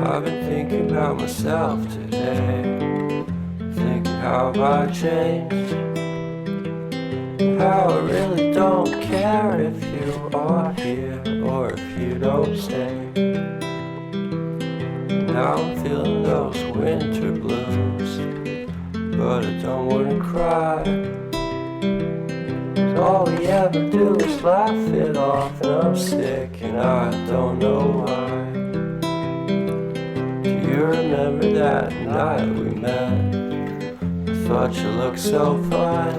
I've been thinking about myself today, thinking how have I changed, how I really don't care if you are here or if you don't stay. Now I'm feeling those winter blues, but I don't wanna cry. All we ever do is laugh it off, and I'm sick and I don't know why. Do you remember that night we met? I thought you looked so fine.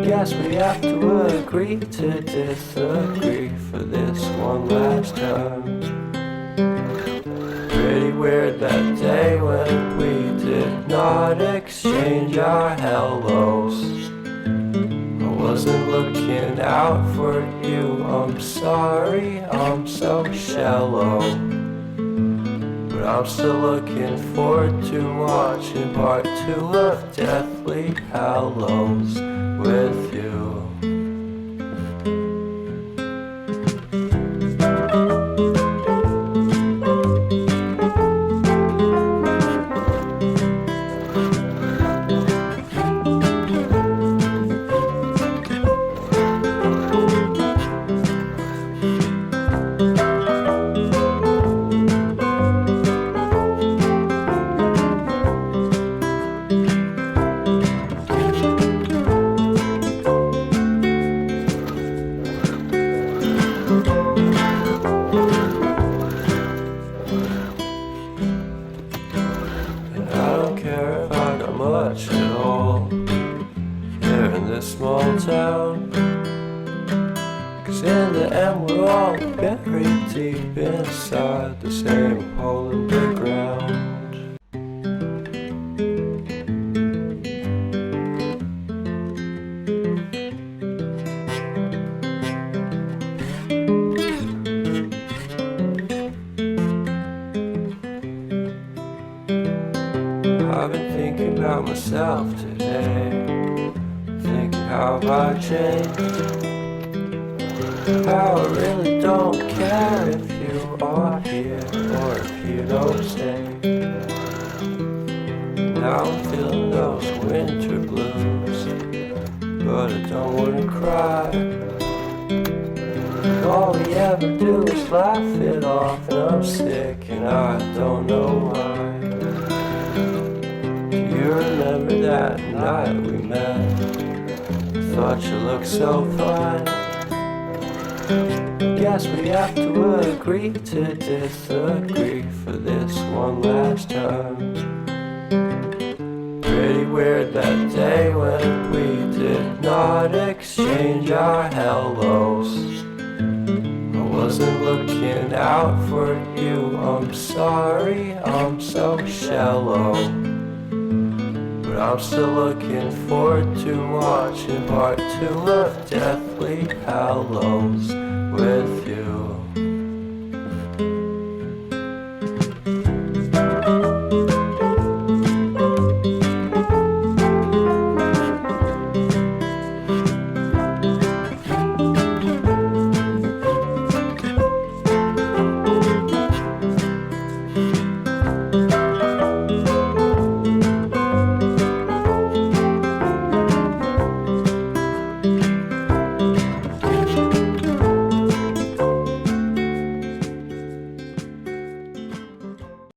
Guess we have to agree to disagree for this one last time. Pretty weird that day when we did not exchange our hellos. I wasn't looking out for you, I'm sorry, I'm so shallow. But I'm still looking forward to watching part 2 of Deathly Hallows with you. Much at all here in this small town, 'cause in the end we're all buried deep inside the same hole in the ground. I've been thinking about myself today, thinking how have I changed, how I really don't care if you are here or if you don't stay. Now I'm feeling those winter blues, but I don't wanna cry. All we ever do is laugh it off, and I'm sick and I don't know why. You remember that night we met? I thought you looked so fine. Guess we have to agree to disagree for this one last time. Pretty weird that day when we did not exchange our hellos. I wasn't looking out for you, I'm sorry, I'm so shallow. But I'm still looking forward to watching part 2 of Deathly Hallows with you.